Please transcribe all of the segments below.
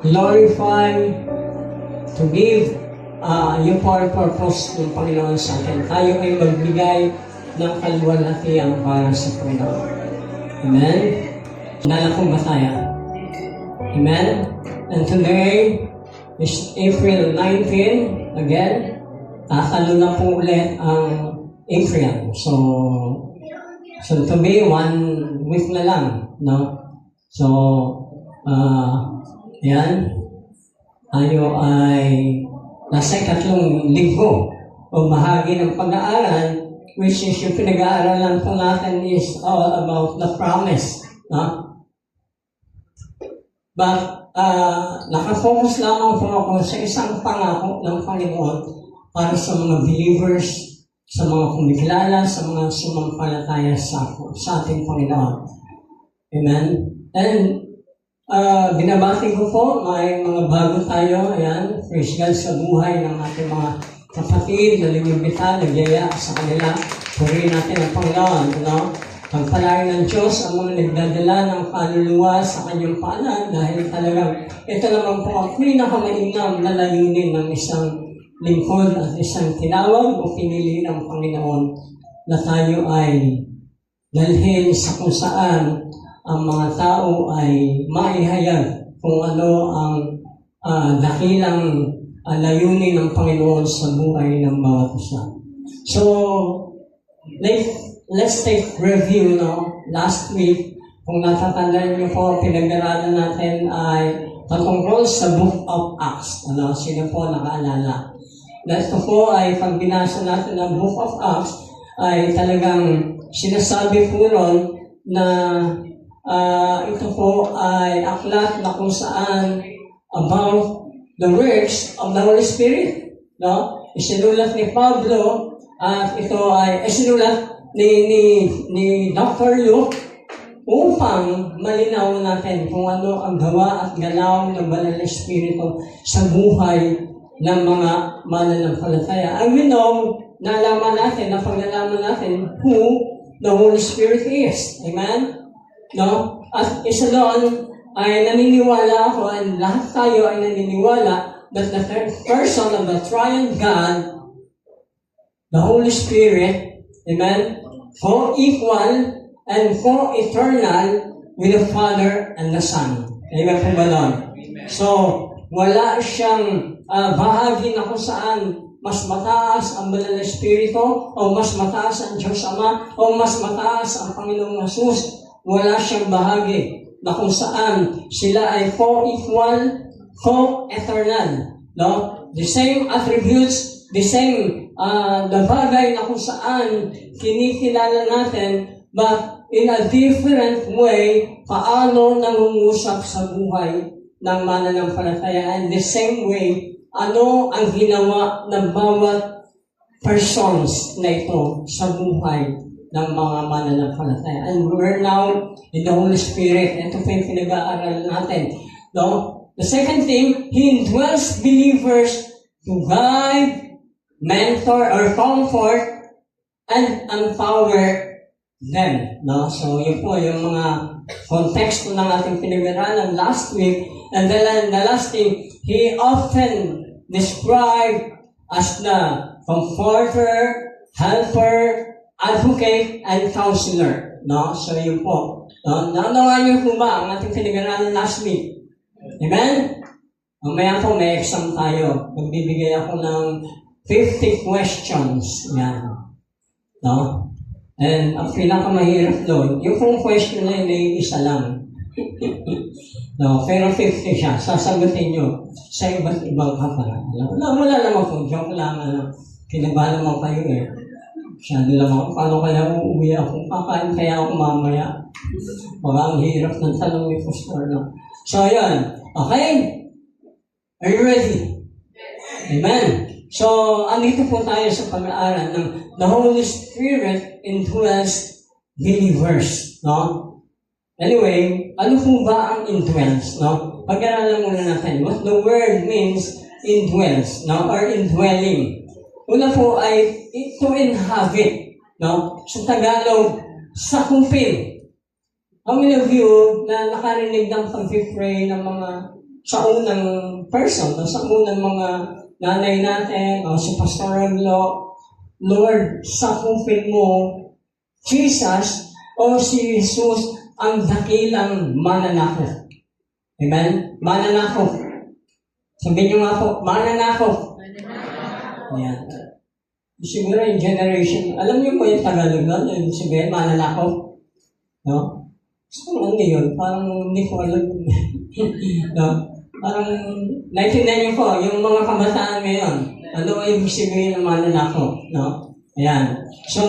glorify, to give yung for purpose ng Panginoon sa atin. Tayo ay magbigay ng kaluwalhatian para sa Panginoon. Amen? Nalakong ba tayo? Amen? And today is April 19, again, tatalo na po ulit ang April. So to be 1 week na lang, no? So, yan, tayo ay nasa 3 linggo o bahagi ng pag-aaral, which is yung pinag-aaralan po natin is all about the promise, no? But, nakafocus lamang po ako sa isang pangako ng Panginoon para sa mga believers, sa mga kumikilala, sa mga sumampalataya sa ating Panginoon. Amen? And, binabati ko po, may mga bago tayo, ayan, praise God sa buhay ng ating mga kapatid na lumibita, nagyaya sa kanila. Purihin natin ang Panginoon, no? Pagpalain ng Diyos ang mga nagdadala ng kaluluwa sa kanyang paanan dahil talagang ito naman po ang pinakamainam na layunin ng isang lingkod at isang tinawag o pinili ng Panginoon na tayo ay dalhin sa kung saan ang mga tao ay maihayag kung ano ang dakilang layunin ng Panginoon sa buhay ng bawat isa. So, let's take review, no? Last week, kung natatandaan niyo po, pinag-aralan natin ay patungkol sa Book of Acts. Ano? Sino po nakaalala? Ito po ay pag binasa natin ang Book of Acts, ay talagang sinasabi po ron na ito po ay aklat na kung saan about the works of the Holy Spirit. No? Isinulat ni Pablo at ito ay isinulat ni Dr. Luke upang malinaw natin kung ano ang gawa at galaw ng Banal na Espiritu sa buhay ng mga mananampalataya. And we know, nalaman natin, napaglalaman natin who the Holy Spirit is. Amen? No? At isa doon ay naniniwala ako, and lahat tayo ay naniniwala that the third person of the Triune God, the Holy Spirit, amen, co-equal and co-eternal with the Father and the Son. Amen po ba doon? So, wala siyang bahagi na kung saan mas mataas ang Banal na Espiritu o mas mataas ang Diyos Ama o mas mataas ang Panginoong Jesus. Wala siyang bahagi na kung saan sila ay co-equal, co-eternal. No? The same attributes, the same the bagay na kung saan kinikilala natin, but in a different way, paano nangungusap sa buhay ng mananampalataya. And the same way, ano ang ginawa ng bawat persons na ito sa buhay ng mga mananampalataya. And we're now in the Holy Spirit. Ito po yung pinag-aaral natin. No? The second thing, He indwells believers to guide, mentor, or comfort, and empower them. No? So, yun po yung mga konteksto ng ating pinag-aralan last week. And then the last thing, He often described as the comforter, helper, advocate, and counselor. No? So, yun po. No? Naunawaan niyo po ba ang ating pinag-aralan last week? Amen? Mamaya po may exam tayo. Magbibigay ako ng 50 questions. Yan. No? And ang pinakamahirap doon, yung pong question na yun ay isa lang. No, pero 50 siya. Sasagutin nyo sa iba't ibang kapara. Wala naman po. Joke lang. Kinabahan naman kayo eh. Masyado lang ako. Paano kaya uuwi ako? Kakain kaya ako mamaya? Ang hirap ng tanong ni Pastor. No? So, yan. Okay? Are you ready? Amen. So, andito po tayo sa pag-aaral ng the Holy Spirit indwells believers. No? Anyway, ano po ba ang indwells? No? Pag-aralan muna natin what the word means indwells, no? Or indwelling. Una po ay to inhabit. No? Sa Tagalog, sakupin. How many of you na nakarinig ng pag-pray ng mga sa unang person, no? Sa unang mga nanay natin, o si Pastor-in-law, Lord, sakupin mo Jesus o si Jesus ang dakilang mananakop. Amen? Mananakop. Sabihin niyo nga po, mananakop. Ayan. Siguro yung generation, alam niyo po yung Tagalog nun, yung sabihin, mananakop. No? So, ano yun? Parang hindi ko alam. No? Parang, naitindihan niyo po, yung mga kabataan ngayon, ano ay ibig sabihin ng mananakop? No? Ayan. So,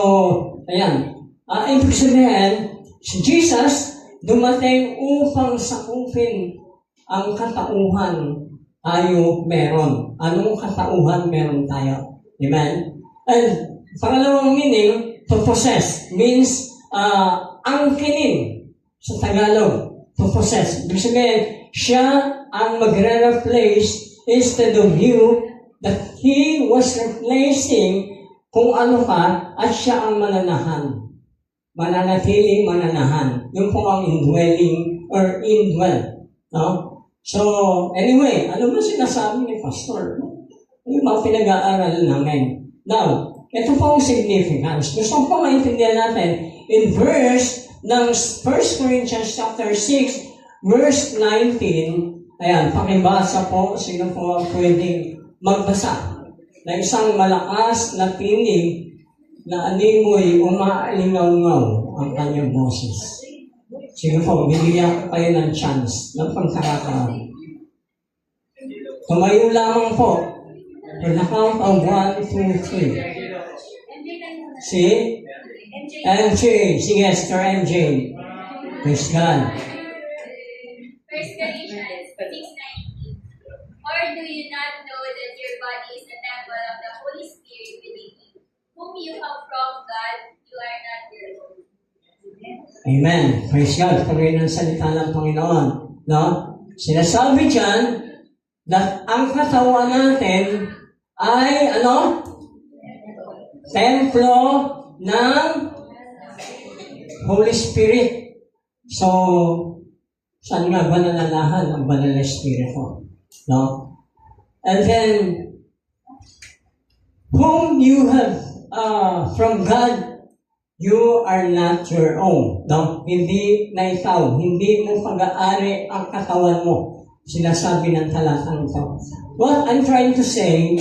ayan. Ibig sabihin, si Jesus dumating upang sakupin ang katauhan tayo meron. Anong katauhan meron tayo? Amen? And pangalawang meaning, to possess, means angkinin sa Tagalog. To possess. Ibig sabihin, siya ang magre-replace instead of you, that He was replacing kung ano ka at siya ang mananahan. Mananatili, mananahan. Yung po ang indwelling or indwell. No? So, anyway, ano ba sinasabi ni Pastor? Yung mga pinag-aaral namin. Now, ito po ang significance. Gusto ko maintindihan natin in verse ng 1 Corinthians chapter 6, verse 19. Ayan, pakibasa po. Sino po pwedeng magbasa na isang malakas na tinig na animoy umaalingaw-ngaw ang kanyang boses. Sige po, bibigyan ko kayo ng chance ng pagkakataon. Tumayo lamang po. For the count of 1, 2, 3. Si? MJ. Sige, Sir MJ. Praise God. First Corinthians 6:19. Or do you not know that your body is a temple of the Holy Spirit within you, whom you have from God, you are not your own? Amen. Praise God. Pagay ng salita ng Panginoon. No? Sinasabi dyan that ang katawan natin ay, ano? Templo ng Holy Spirit. So, saan nga ba nananahan ang Banal na Espiritu? No? And then, whom you have from God, you are not your own. No? Hindi na ikaw. Hindi mo pag-aari ang katawan mo. Sinasabi ng talatang ito. What I'm trying to say,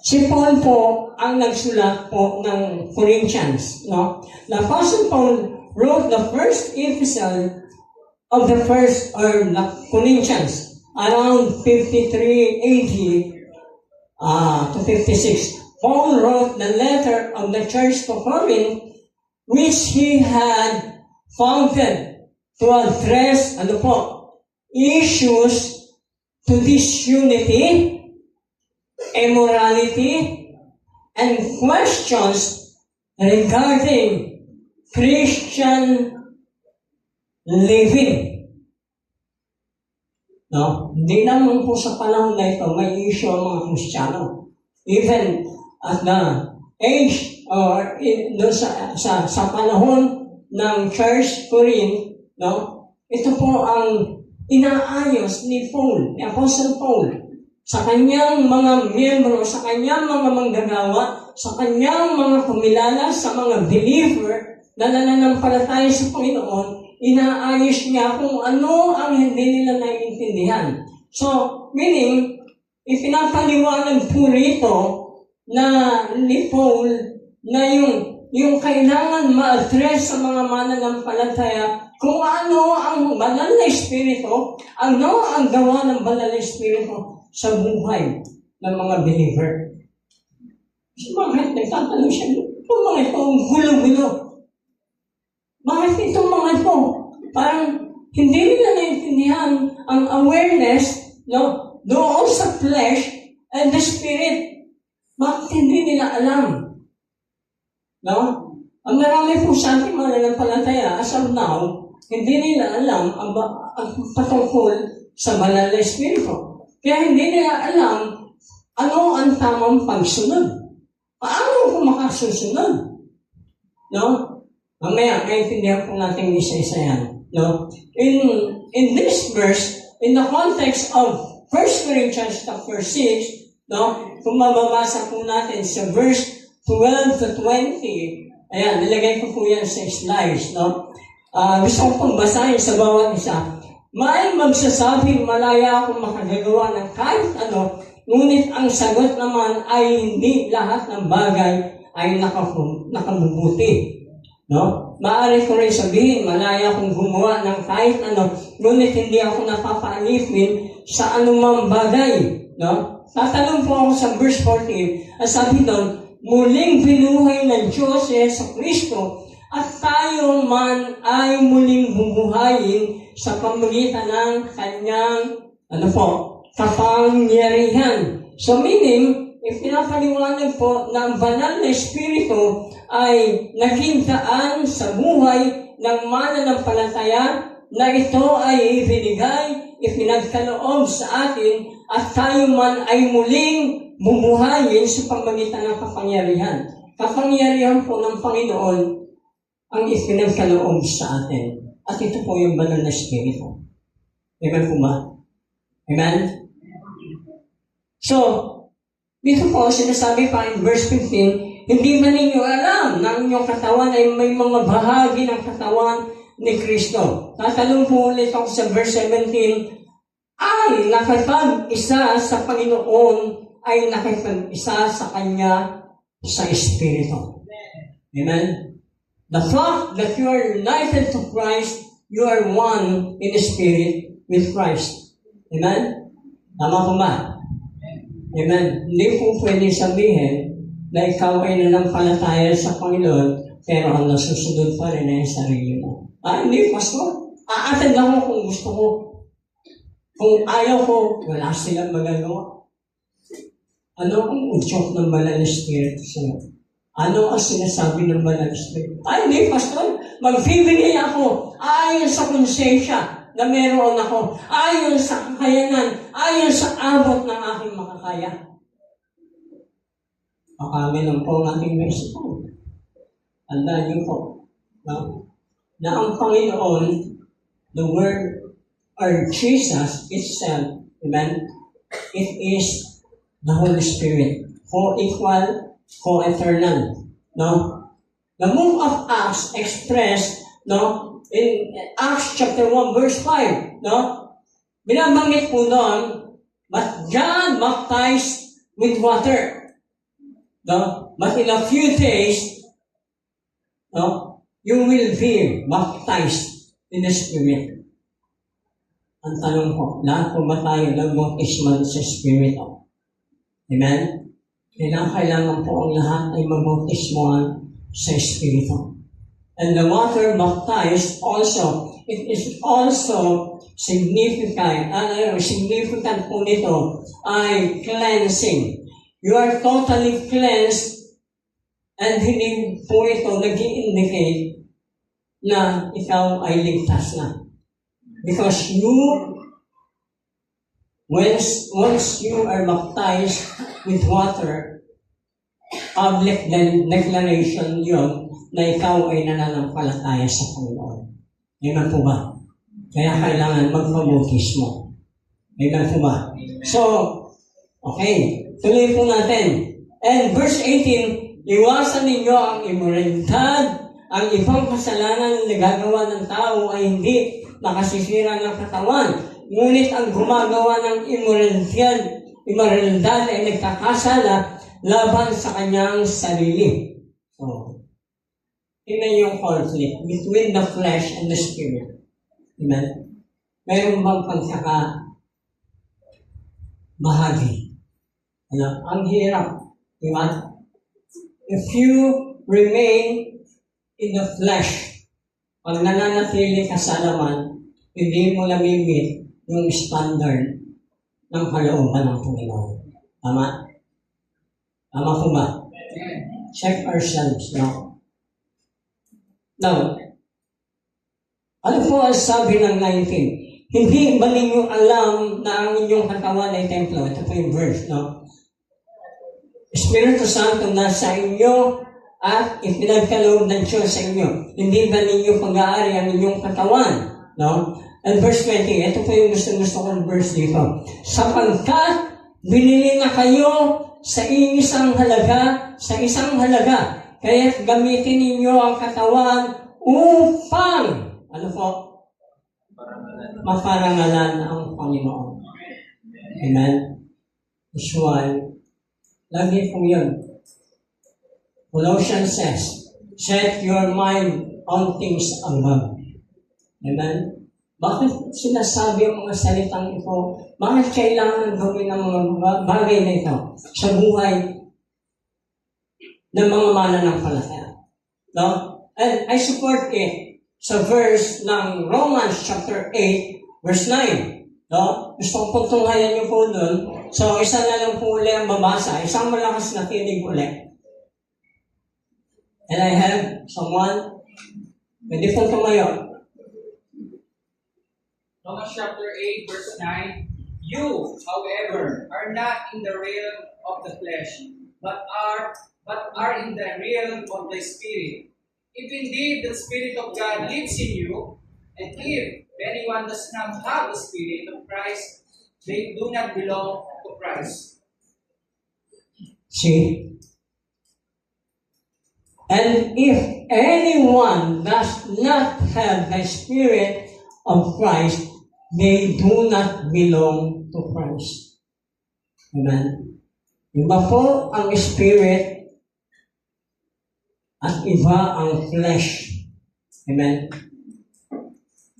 si Paul po ang nagsulat po ng Corinthians. No? The Apostle Paul wrote the first epistle of the first Corinthians around 53 AD to 56. Paul wrote the letter of the church to Corinth, which he had founded to address issues to disunity, immorality, and questions regarding Christian living. No? Hindi naman po sa panahon na ito may issue ang mga Kristiyano. Even at the age or sa panahon ng Church Corinth, no? Ito po ang inaayos ni Paul, ni Apostle Paul, sa kanyang mga miyembro, sa kanyang mga manggagawa, sa kanyang mga kumilala, sa mga believer na nananampalataya sa Panginoon, inaayos niya kung ano ang hindi nila naiintindihan. So, meaning, ipinapaliwanag po rito na ni Paul na yung kailangan ma-address sa mga mananampalataya kung ano ang banal na espiritu, ano ang gawa ng banal na espiritu sa buhay ng mga believer. So, bakit nagtatanong siya? Itong mga ito, ang gulo-gulo. Bakit itong mga ito? Parang hindi nila naintindihan ang awareness, no, doon sa flesh and the spirit. Bakit hindi nila alam? No? Ang marami po sa ating mga nanampalataya, as of now, hindi nila alam ang patungkol sa banal na espiritu. Kaya hindi nila alam ano ang tamang pagsunod. Paano kung makasusunod? No? Mamaya, maintindihan po natin isa-isa yan. No? In this verse, in the context of 1 Corinthians chapter 6, no? Kung mababasa po natin sa verse 12 to 20, ayan, nilagay ko po yan sa slides, no? Gusto ko pong basahin sa bawat isa. May magsasabing malaya akong makagagawa ng kahit ano, ngunit ang sagot naman ay hindi lahat ng bagay ay nakabubuti. No? Maaari ko rin sabihin, malaya akong gumawa ng kahit ano, ngunit hindi ako napapaalipin sa anumang bagay. No? Tatanong po ako sa verse 14, at sabi doon, muling binuhay ng Diyos si Jesucristo, at tayo man ay muling bubuhayin sa pamagitan ng kanyang, kapangyarihan. So meaning, ipinapaliwanag po na ang banal na Espiritu ay naging daan sa buhay ng mananampalataya na ito ay ibinigay, ipinagkaloob sa atin at tayo man ay muling bubuhayin sa pamagitan ng kapangyarihan. Kapangyarihan po ng Panginoon ang ipinagkaloob sa atin. At ito po yung banal na Espiritu. Amen po ba? Amen? So, dito po, sinasabi pa in verse 15, hindi ba ninyo alam na ang inyong katawan ay may mga bahagi ng katawan ni Kristo? Tatanong po ulit ako sa verse 17, ang nakapag-isa sa Panginoon ay nakapag-isa sa Kanya sa Espiritu. Amen? The fact that you are united to Christ, you are one in the Spirit with Christ. Amen? Tama po ba? Amen. Hindi po pwede sabihin na ikaw ay nanampalataya sa Panginoon pero ang nasusunod pa rin ay sarili mo. Hindi, Pastor. Aatag ako kung gusto ko. Kung ayaw ko, wala silang magagawa. Ano ang udyok ng banal na Espiritu sa'yo? Ano ang sinasabi ng banal na Espiritu? Hindi, Pastor. Magbibigay ako ayon sa konsensya na meron ako, ayon sa kakayanan, ayon sa abot ng aking makakaya. Kami lang po ang ating Mexico. Tandaan niyo po, no? Na ang Panginoon, the Word, or Jesus itself, amen, it is the Holy Spirit, co-equal, co-eternal, no? The book of Acts expressed, no, in Acts chapter 1 verse 5, no? Binabanggit po doon, but John baptized with water. No? But in a few days, no, you will be baptized in the Spirit. Ang tanong ko, lahat po ba tayo nag-baptismal sa Spirit? Amen? Kailangan po ang lahat ay mag-baptismal sa Espiritu. And the water baptized also, it is also significant po nito ay cleansing. You are totally cleansed and hindi po ito nag-i-indicate na ikaw ay ligtas na. Because once you are baptized with water, public declaration yun na ikaw ay nananampalataya sa Panginoon. Amen po ba? Kaya kailangan magpabautismo. Amen po ba? So, okay. Tuloy po natin. And verse 18, iwasan ninyo ang immoralidad. Ang ibang kasalanan na nagagawa ng tao ay hindi nakasisira ng katawan. Ngunit ang gumagawa ng immoralidad ay nagkakasala laban sa kanyang sarili. So, tingnan yung conflict between the flesh and the spirit. Amen? Mayroon bang pagkakabahagi? Ang hirap. Diba? If you remain in the flesh, pag nananatili ka sa laman, hindi mo namimit yung standard ng kalooban ng Panginoon. Tama? Tama po ba? Check ourselves, no? Now, ano po ang sabi ng 19? Hindi ba ninyo alam na ang inyong katawan ay templo? Ito po yung verse, no? Espiritu Santo nasa inyo at ipinagkaloob ng Diyos sa inyo. Hindi ba ninyo pag-aari ang inyong katawan? No? And verse 20, ito po yung gusto kong verse dito. Sapagkat binili na kayo sa isang halaga, kaya't gamitin ninyo ang katawan upang, ano po? Maparangalan ang Panginoon. Amen? That's why, lagi po yun. Colossians says, set your mind on things above. Amen? Bakit sinasabi ang mga salitang ito? Bakit kailangan gawin ang mga bagay na ito sa buhay ng mga mananampalataya? No? And I support it sa verse ng Romans chapter 8, verse 9. No? Gusto ko pong tunghayan niyo po doon. So, isa na lang po uli ang babasa. Isang malakas na tinig uli. And I have someone, pwede po tumayo. Romans chapter 8, verse 9. You, however, are not in the realm of the flesh, but are in the realm of the Spirit. If indeed the Spirit of God lives in you, and if anyone does not have the Spirit of Christ, they do not belong to Christ. See? And if anyone does not have the Spirit of Christ, they do not belong to Christ. Amen? Iba po ang Spirit at iba ang flesh. Amen?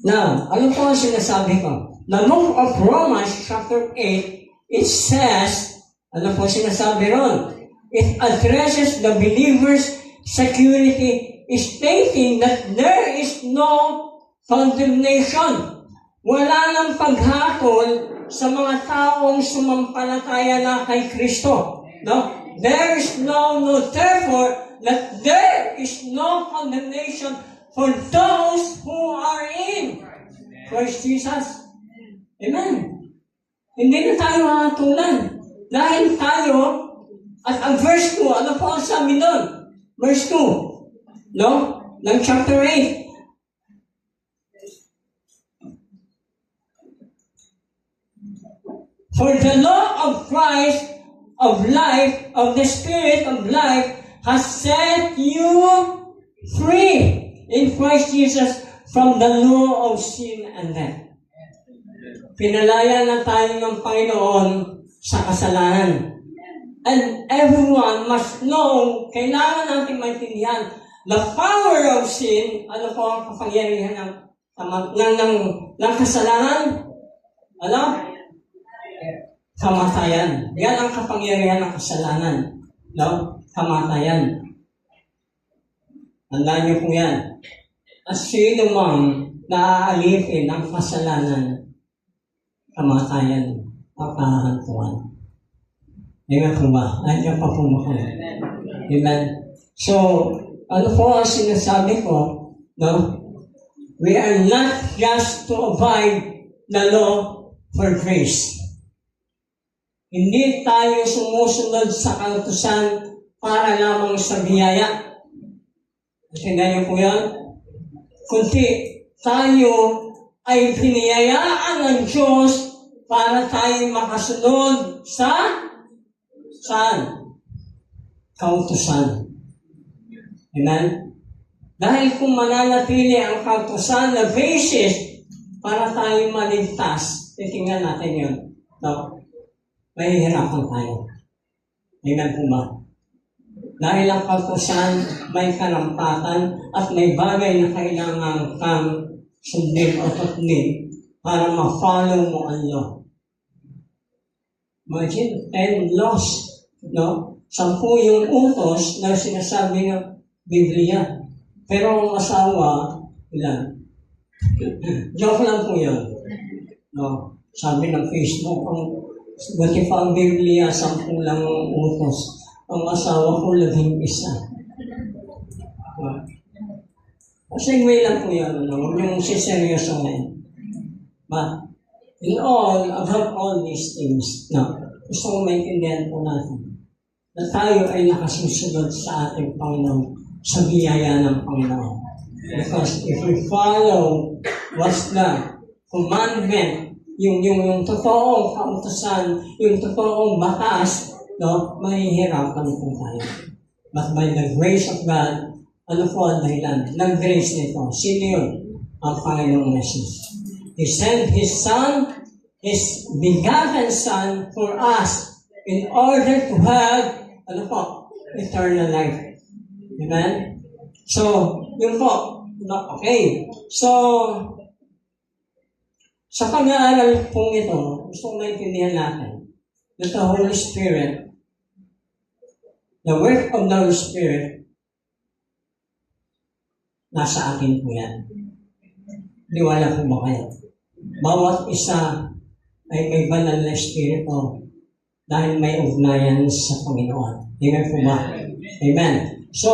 Now, ano po ang sinasabi ko? The book of Romans chapter 8, it says, ano po sinasabi ron? It addresses the believer's security, stating that there is no condemnation. Wala nang paghatol sa mga taong sumampalataya na kay Kristo. No? There is therefore, that there is no condemnation for those who are in Christ Jesus. Amen. Hindi na tayo hahatulan. Dahil tayo, at ang verse 2, ano po ang sabi doon? Verse 2, no? Ng chapter 8. For the law of Christ, of life, of the Spirit of life, has set you free in Christ Jesus from the law of sin and death. Pinalaya na tayo ng Panginoon sa kasalanan. And everyone must know, kailangan natin maintindihan, the power of sin, ano po ang kapangyarihan ng kasalanan? Ano? Kamatayan. Yan ang kapangyarihan ng kasalanan. No? Kamatayan. Tandaan niyo po yan. At sino mang naaalipin ang kasalanan, kamatayan, pagkahantuan. Amen po ba? Nandiyan pa po ba kayo? Amen. So, ano po ang sinasabi ko? No? We are not just to abide the law for grace. Hindi tayo sumusunod sa kautusan para lamang sa biyaya. Natindihan niyo po yan? Kundi tayo ay piniyayaan ng Diyos para tayo makasunod sa saan? Kautusan. Amen? Dahil kung mananatili ang kautusan na basis para tayo maligtas, titingnan natin yun. No? Mahihirapan tayo. Amen po ba? Dahil ang kautusan may karampatan at may bagay na kailangan kang sundin o tutlin para ma-follow mo ang law. Imagine, 10 laws. No? 10 yung utos na sinasabi ng Biblia. Pero ang asawa, ilan? Joke lang po yun. No? Sabi ng Facebook, buti pa ang Biblia, 10 lang ang utos. Ang asawa ko, 11. Kasi may lang po yan, huwag yung siseryoso ngayon. But, in all, above all these things, gusto kong maintindihan po natin na tayo ay nakasusunod sa ating Panginoon, sa biyaya ng Panginoon. Because if we follow what's the commandment, yung totoong kautusan, yung totoong batas, no, mahihirapan po tayo. But by the grace of God, ano po ang dahilan ng grace nito? Sino yun? Ang Panginoong Jesus. He sent His Son, His begotten Son for us in order to have, ano po, eternal life. Amen? So, yun po. Okay. So, sa pag-aaral pong ito, gusto kong maintindihan natin that the Holy Spirit, the work of the Holy Spirit, nasa atin po yan. Liwala po ba kayo? Bawat isa ay may banal na Espiritu dahil may ugnayan sa Panginoon. Amen po ba? Amen. So,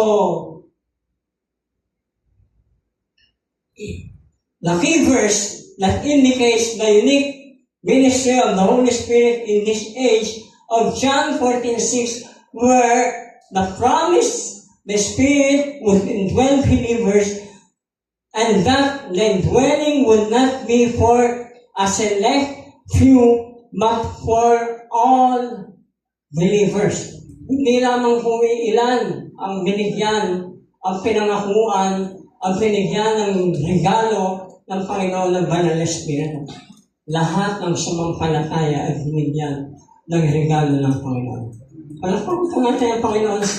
the key verse that indicates the unique ministry of the Holy Spirit in this age of John 14:6, where the promise the Spirit would indwell believers and that the indwelling would not be for a select few but for all believers. Hindi lamang po ilan ang binigyan, ang pinangakuan, ang binigyan ng regalo ng Panginoon ng Banal na Espiritu. Lahat ng sumampalataya ay binigyan ng regalo ng Panginoon. Palakpakan po natin ang Panginoon sa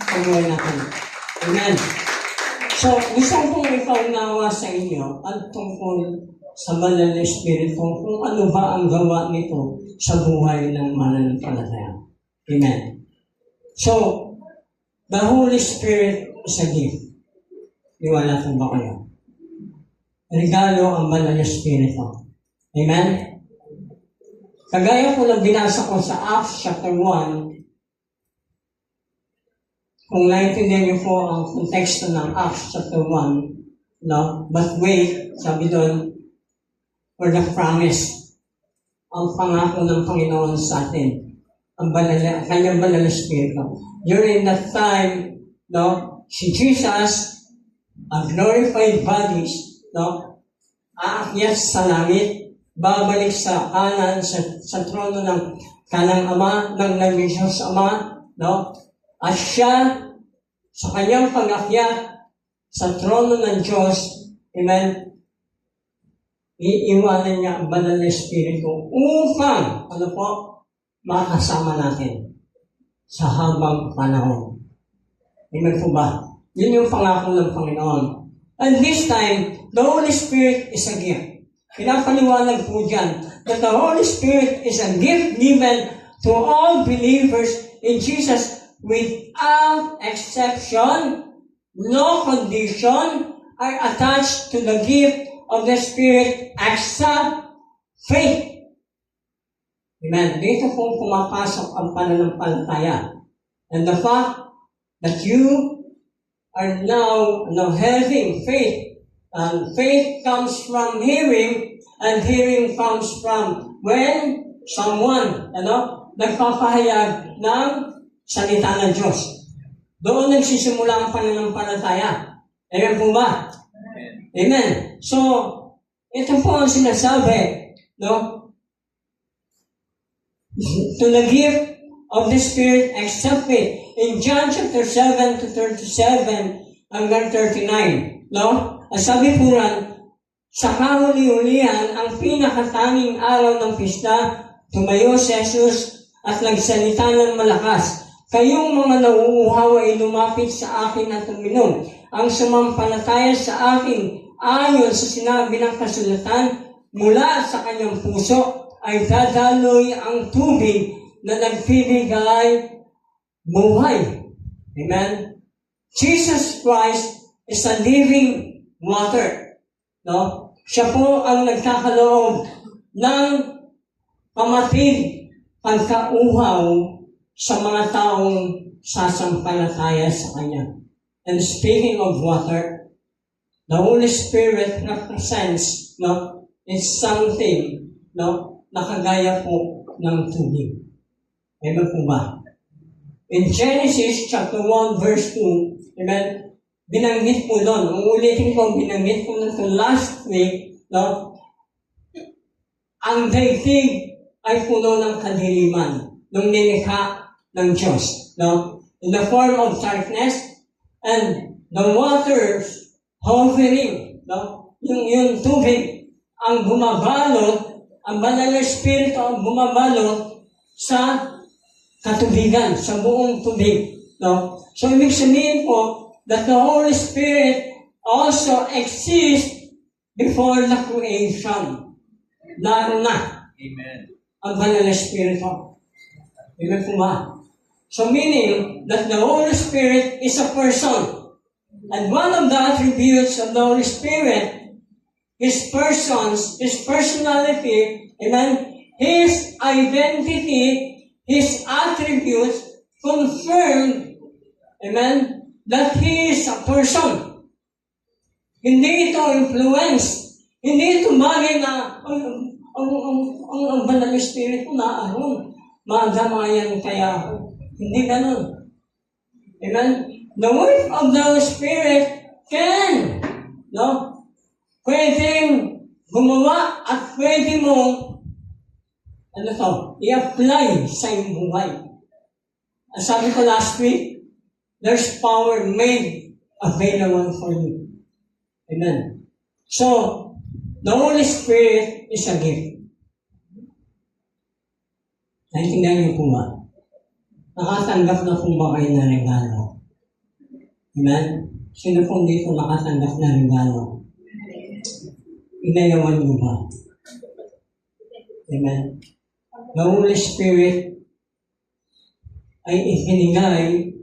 pagbuhay natin. Amen. So, gusto kong ipaunawa sa inyo ang tungkol sa Banal na Espiritu kung ano ba ang gawa nito sa buhay ng mananampalataya. Amen. So, the Holy Spirit is a gift. Iwala po ba kayo? Regalo ang Banal na Espiritu. Amen? Kagaya po ng binasa ko sa Acts chapter 1, kung naintindihan niyo po ang konteksto ng Acts chapter 1, no? But wait, sabi doon, for the promise, ang pangako ng Panginoon sa atin, ang kanyang Banal na Espiritu. During that time, no, si Jesus, a glorified bodies, no, aakyat sa langit, babalik sa kanan, sa trono ng kanang Ama, ng Diyos Ama, no? At siya, sa kanyang pag-akyat sa trono ng Diyos, amen, iiwanan niya ang Banal na Espiritu upang, ano po, makasama natin sa habang panahon. Amen po ba? Yun yung pangako ng Panginoon. And this time, the Holy Spirit is a gift. Pinapaliwanag po dyan that the Holy Spirit is a gift given to all believers in Jesus without exception. No condition are attached to the gift of the Spirit except faith. Amen. Dito po pumapasok ang pananampalataya. And the fact that you are now having faith. And faith comes from hearing, and hearing comes from when someone, nagpapahayag ng salita ng Diyos. Doon nagsisimula ang pananampalataya. Amen po ba? Amen. So, ito po ang sinasabi, no? To the gift of the Spirit except faith. In John chapter 7 to 37 hanggang 39, no? Ang sabi po ran, sa kahuli-hulihan, ang pinakatanging araw ng pista, tumayo si Jesus at nagsalita ng malakas. Kayong mga nauuhaw ay lumapit sa akin at uminom. Ang sumampalataya sa akin, ayon sa sinabi ng kasulatan, mula sa kanyang puso ay dadaloy ang tubig na nagpibigay buhay. Amen? Jesus Christ is a living water. No? Siya po ang nagkakaloob ng pamatid, pagkauhaw sa mga taong sasampalataya sa Kanya. And speaking of water, the Holy Spirit represents, no, is something, no, nakagaya po ng tubig. Amen po ba? In Genesis chapter 1 verse 2, amen, binanggit po doon, ulitin ko, binanggit ko na ito last week, no, ang daigdig ay puno ng kadiliman nung nilikha ng Diyos. No? In the form of darkness, and the waters hovering, no? Yung tubig ang bumabalot, ang banal na espiritu ang bumabalot sa katubigan, sa buong tubig. No? So, ibig sabihin po that the Holy Spirit also exists before the creation. Naroon na Amen. ang banal na espiritu. Amen po ba? So, meaning that the Holy Spirit is a person. And one of the attributes of the Holy Spirit, His persons, His personality, amen, His identity, His attributes confirm, amen, that He is a person. Hindi ito influence. Hindi ito bagay na ang banal na espiritu na madamayan kaya ako. Hindi ganun. Amen? The work of the Holy Spirit can, no? Pwedeng gumawa at pwede mong, i-apply sa iyong buhay. Ang sabi ko last week, there's power made available for you. Amen. So, the Holy Spirit is a gift. Naintindihan niyo po ba? Nakatanggap na po ba kayo na regalo? Amen? Sino po dito nakatanggap na regalo? Inayawan mo ba? Amen? The Holy Spirit ay ihinigay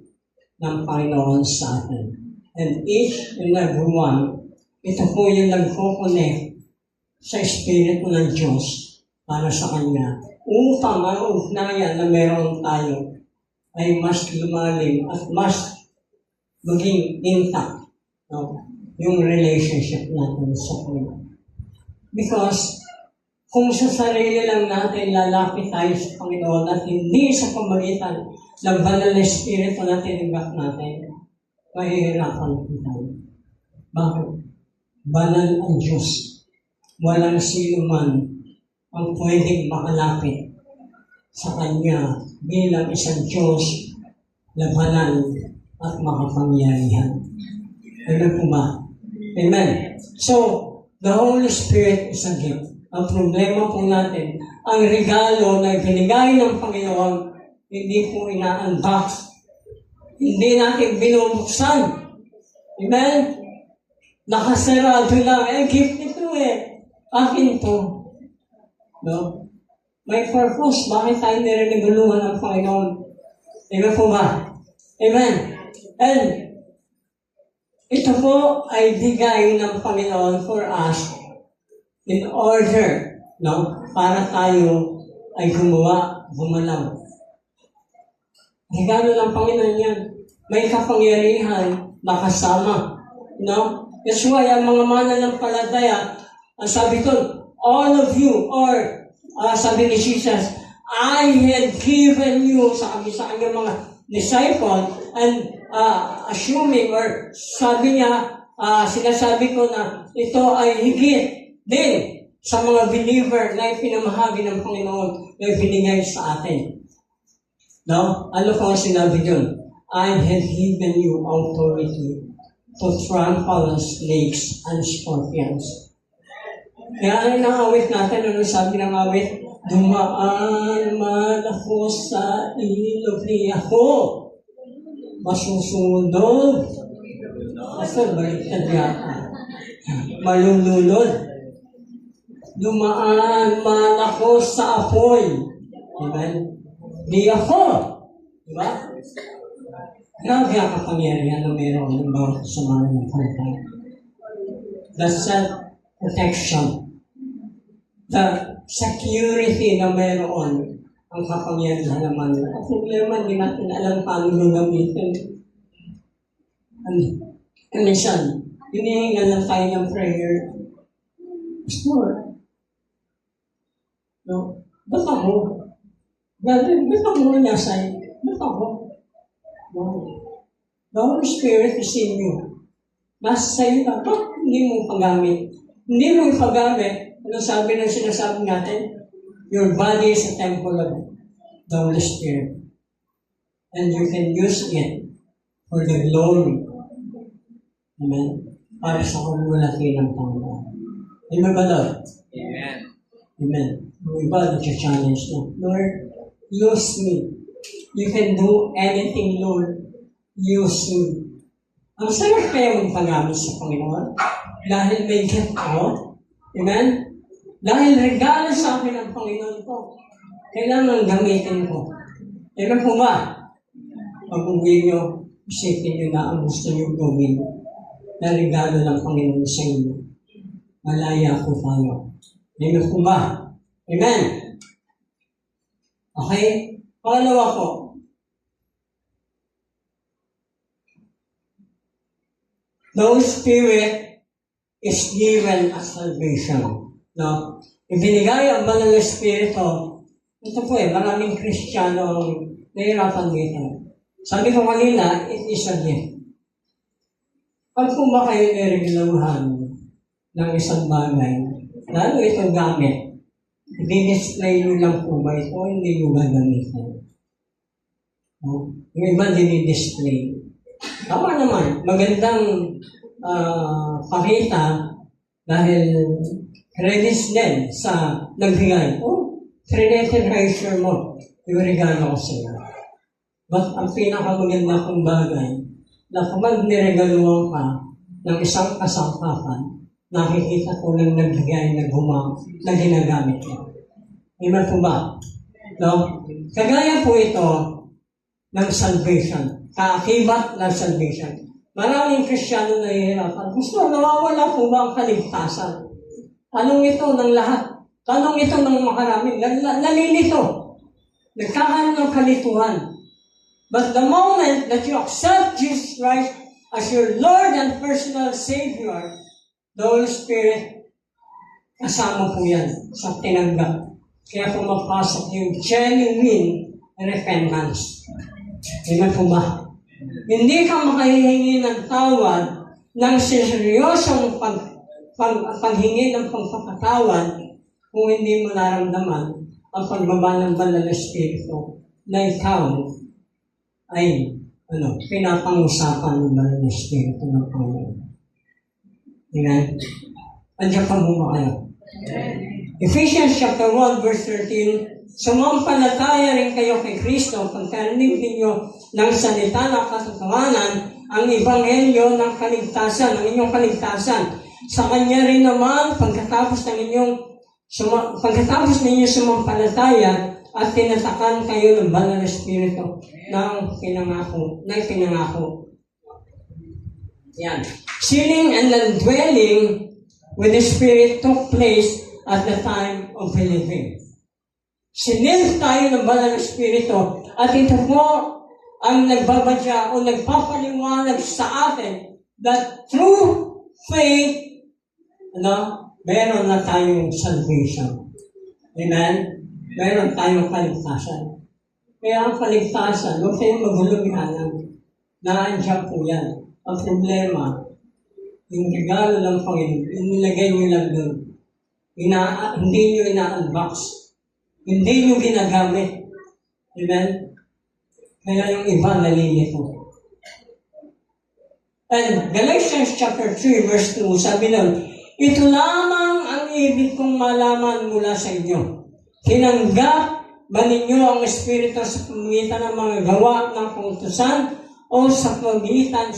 ng Panginoon sa atin. And each and every one, ito po yung nagko-connect sa Espiritu ng Diyos para sa Kanya. Upang ang ugnayan na meron tayo ay mas lumalim at mas maging intact, no? Yung relationship natin sa Kanya. Because kung sa sarili lang natin lalapit tayo sa Panginoon at hindi sa pamagitan ng banal na Espiritu na tinanggap natin, mahihirapan po tayo. Bakit? Banal ang Diyos. Walang sino man ang pwedeng makalapit sa Kanya bilang isang Diyos na banal at makapangyarihan. Amen po ba? Amen. So, the Holy Spirit is a gift. Ang problema po natin, ang regalo na binigay ng Panginoon, hindi po ina-unbox. Hindi natin binubuksan. Amen? Nakasarado lang. Gift ito Akin to. No? May purpose. Bakit tayo nireniguluhan ng Panginoon? Amen po ba? Amen. And, ito po ay bigay ng Panginoon for us in order, no? Para tayo ay gumalaw. Regalo ng Panginoon yan. May kapangyarihan na kasama. No? That's why ang mga mananampalataya, ang sabi ko, all of you, or sabi ni Jesus, I had given you, sabi sa kanyang mga disciple, and assuming, or sabi niya, sinasabi ko na ito ay higit din sa mga believer na ipinamahagi ng Panginoon na binigay sa atin. No? Ano po ang sinabi dyan? I have given you authority to trample on snakes and scorpions. Kaya ang awit natin, ano sabi ng awit? Dumaan man ako sa ilog ni ako. Masusunod. Kasi baliktad yata. Malulunod. Dumaan man ako sa apoy. Amen? Di ako. Diba? Grabe ang kapangyarihan na meron ng bawat kasama ng pantay. The self-protection. The security na meron ang kapangyarihan naman. Ang problema, hindi natin alam paano gagamitin. And minsan, hinihingan lang tayo ng prayer. Pastor, no? Ba't ako? Ba't ako nasay? Ba't ako? No. The Holy Spirit is in you. Nasa sa'yo na, hindi mo pagamit. Hindi mo ipagamit Ano sabi ng sinasabi natin? Your body is a temple of the Holy Spirit. And you can use it for the glory. Amen? Para sa kumulati ng Panginoon. Amen ba, Lord? Amen. Amen. Yung iba, nag-challenge na, Lord, use me. You can do anything, Lord. Use me. Ang sarap kaya magpagamit sa Panginoon dahil may gift ako. Amen? Dahil regalo sa akin ang Panginoon ko. Kailangan gamitin ko. Amen po ba? Pag-uwi nyo, isipin nyo na ang gusto nyo gawin na regalo ng Panginoon sa inyo. Malaya po tayo. Amen po ba? Amen? Okay? Pangalawa po. The Holy Spirit is given as salvation. No? Ibinigay ang banal na Espiritu. Ito po maraming Kristiyano ang nahirapan dito. Sabi ko kanina, it is a gift. Pag po ba kayo nireglaruhan ng isang bagay, lalo itong gamit, i-display nyo lang po ba ito o hindi nyo gagamitin? No? Yung iba dinidisplay. Tama naman, magandang pakita dahil credits din sa nagbigay. Treasure mo yung regalo ko sa iyo. But ang pinakamaganda kong bagay na kapag niregaluhan ka ng isang kasangkapan, nakikita ko lang nagbigay, na ginagamit mo. Amen po ba? No? Kagaya po ito ng salvation. Kaakibat ng salvation. Maraming Kristiyano na hihirapan. Gusto, nawawala po ba ang kaligtasan? Tanong ito ng lahat. Tanong ito ng makarami. Nalilito. Nagkakaroon ng kalituhan. But the moment that you accept Jesus Christ as your Lord and personal Savior, the Holy Spirit, kasama po yan sa tinanggap. Kaya pumapasok yung genuine repentance. Amen po ba? Hindi ka makahihingi ng tawad ng seryosong paghingi ng pagpapatawad kung hindi mo naramdaman ang pagbaba ng banal na Espiritu na ikaw ay pinapang-usapan ng banal na Espiritu ng Panginoon. Amen? Andiyan pa mo kayo. Ephesians chapter 1 verse 13, sumampalataya rin kayo kay Kristo pagkarinig ninyo ng salita ng katotohanan, ang ebanghelyo ng kaligtasan, ng inyong kaligtasan. Sa Kanya rin naman, pagkatapos ninyo sumampalataya at tinatakan kayo ng banal na Espiritu ng pinangako. Yan. Sealing and indwelling with the Spirit took place at the time of believing. Sinil tayo ng banal na Espiritu at ito po ang nagbabadya o nagpapaliwanag sa atin that through faith, meron na tayong salvation. Amen? Meron tayong kaligtasan. Kaya ang kaligtasan, huwag kayong maghulumihanan. Naandyan po yan. Ang problema, yung regalo ng Panginoon, inilagay nyo lang doon. Hindi nyo ina-unbox. Hindi nyo ginagamit. Amen? Kaya yung iba nalilito. And Galatians chapter 3 verse 2, sabi nun, ito lamang ang ibig kong malaman mula sa inyo. Tinanggap ba ninyo ang Espiritu sa pamagitan ng mga gawa ng kautusan o sa pamagitan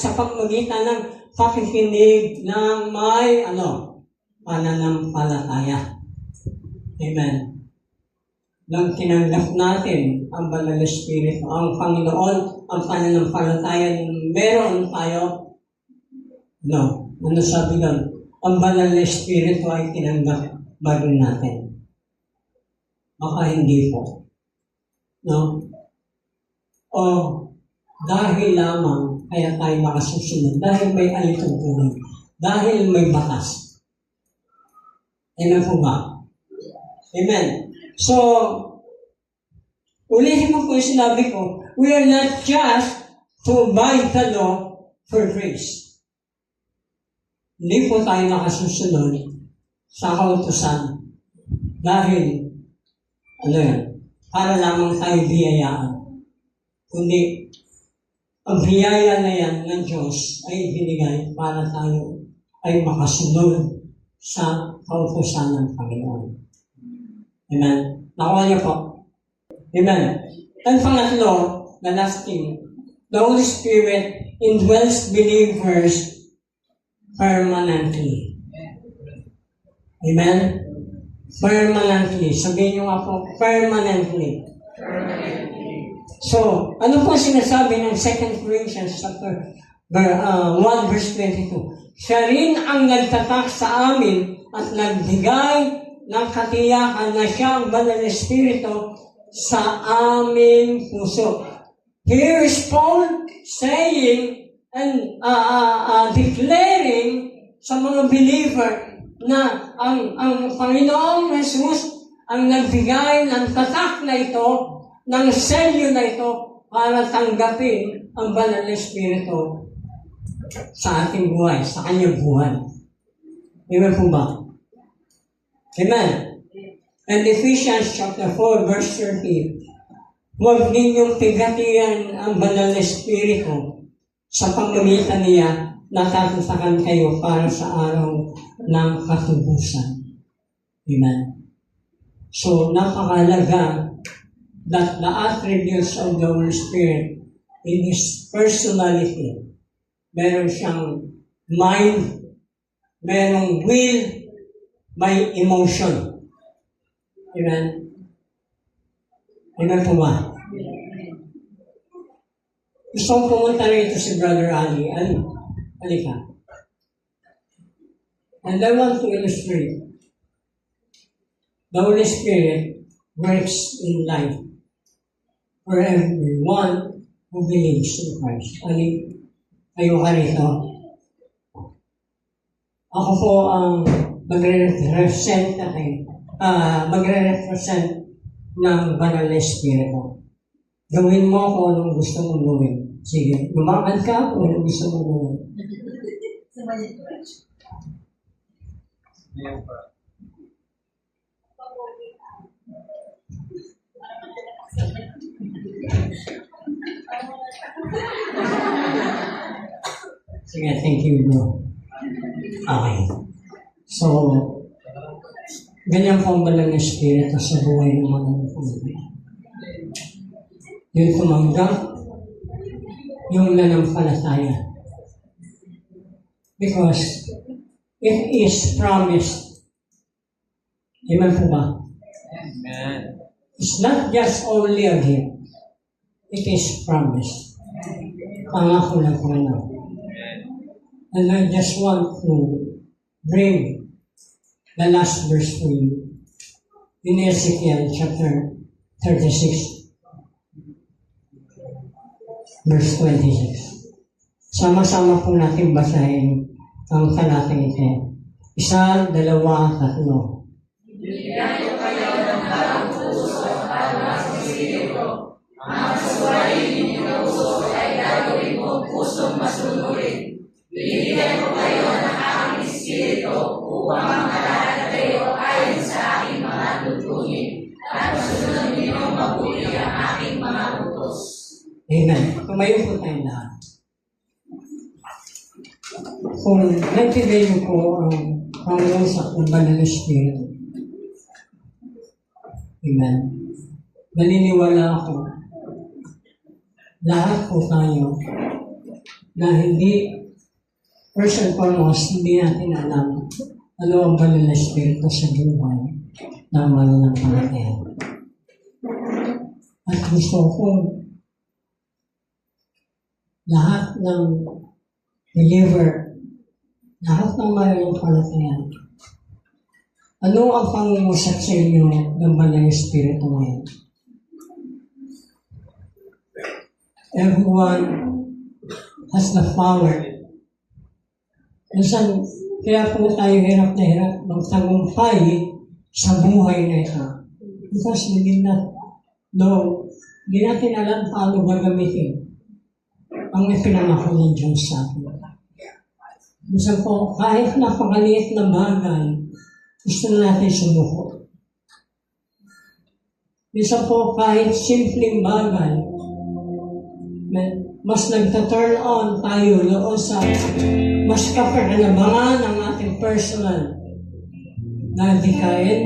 ng pakikinig ng may pananampalataya? Amen. Nang tinanggap natin ang banal na Espiritu, ang Panginoon, ang pananampalataya meron tayo, ano sabi nun? Ang banal na Espiritu ay tinanggap ba rin natin? Baka hindi po. No? O dahil lamang kaya tayo makasusunod, dahil may alitungtunan, dahil may batas. Amen po ba? Amen. So, ulitin mo po yung sinabi ko, we are not just to obey the law for grace. Hindi po tayo nakasusunod sa kautusan dahil, para lamang tayo biyayaan. Kundi, ang biyaya na yan ng Diyos ay binigay para tayo ay makasunod sa kautusan ng Panginoon. Amen. Nakuha niyo po. Amen. And pangatlo, the last thing, the Holy Spirit indwells believers permanently. Amen? Permanently. Sabihin niyo nga po, permanently. So, ano po sinasabi ng 2 Corinthians chapter 1 verse 22? Siya rin ang nagtatak sa amin at nagbigay ng katiyakan na siya ang banal na Espiritu sa aming puso. Here is Paul saying and declaring sa mga believer na ang Panginoong Jesus ang nagbigay ng tatak na ito, ng selyo na ito para tanggapin ang banal na Espiritu sa ating buhay, sa kanyang buhay. Amen po ba? Amen. And Ephesians chapter 4 verse 13, huwag ninyong pigatian ang banal na Espiritu sa pamamagitan niya natatakan kayo para sa araw ng katubusan. Amen. So, napakalaga that the attributes of the Holy Spirit in His personality, meron siyang mind, merong will, may emotion. Amen? Amen po ba? Gusto kong pumunta rito si Brother Ali. Halika. And I want to illustrate. The Holy Spirit works in life for everyone who believes in Christ. Kayo ka rito. Ako po ang magre-represent ng banal na Espiritu. Gawin mo kung anong gusto mong gawin. Sige, lumakad ka kung anong gusto mong gawin. Sige, thank you, bro. Okay. So, ganyan po ang banal na Espiritu sa buhay ng mga nanampalataya. Yung tumanggap, yung nanampalataya. Because it is promised. Amen po ba? Amen. It's not just only a gift. It is promised. Pangako ng Panginoon. And I just want to bring the last verse for you in Ezekiel chapter 36, verse 26. Sama-sama po natin basahin ang talatang ito. 1, 2, 3. Bigyan niyo kayo ng bagong puso at mas espiritu. Ang suwain ninyong puso ay gagawin mong pusong masunurin. Bigyan ko kayo ng aking espiritu upang malalakad kayo ayon sa aking mga tutunin at masunod ninyong mabuti ang aking mga utos. Amen. Tumayo po tayo lahat. Kung naintindihan niyo po ang pangungusap ng banal na Espiritu. Amen. Naniniwala ako, lahat po tayo na hindi, first and foremost, hindi natin alam ano ang banal na Espiritu sa buhay ng mananampalataya. At gusto ko lahat ng believer, lahat ng mananampalataya, ano ang pangungusap sa inyo ng banal na Espiritu ngayon? Everyone has the power. Minsan, kaya po tayo hirap na hirap magtagumpay sa buhay na ito. Because we did not know, hindi natin alam paano gagamitin ang ipinangako ng Diyos sa atin. Minsan po, kahit napakaliit na bagay, gusto na natin sumuko. Minsan po kahit simpleng bagay, mas nagta-turn on tayo doon sa mas kapakinabangan ng ating personal na dikain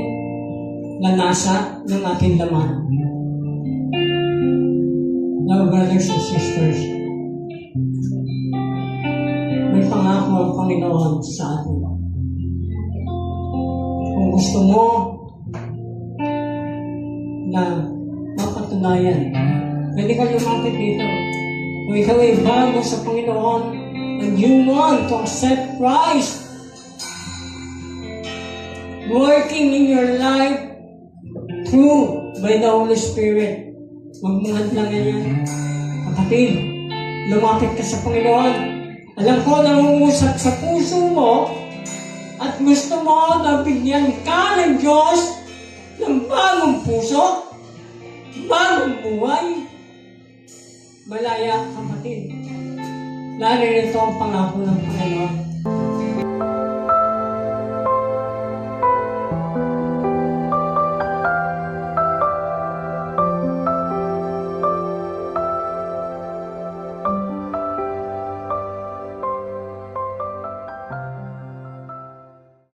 na nasa ng ating laman. Now, brothers and sisters, may pangako ang Panginoon sa atin. Kung gusto mo na mapatunayan, pwede ka lumapit dito. Kung ikaw ay bago sa Panginoon and you want to accept Christ working in your life through by the Holy Spirit, magmungat lang yan. Kapatid, lumapit ka sa Panginoon. Alam ko, nangungusap sa puso mo at gusto mo na bigyan ka ng Diyos ng bagong puso, bagong buhay. Malaya, kapatid. Lalo nito ang pangako ng Panginoon.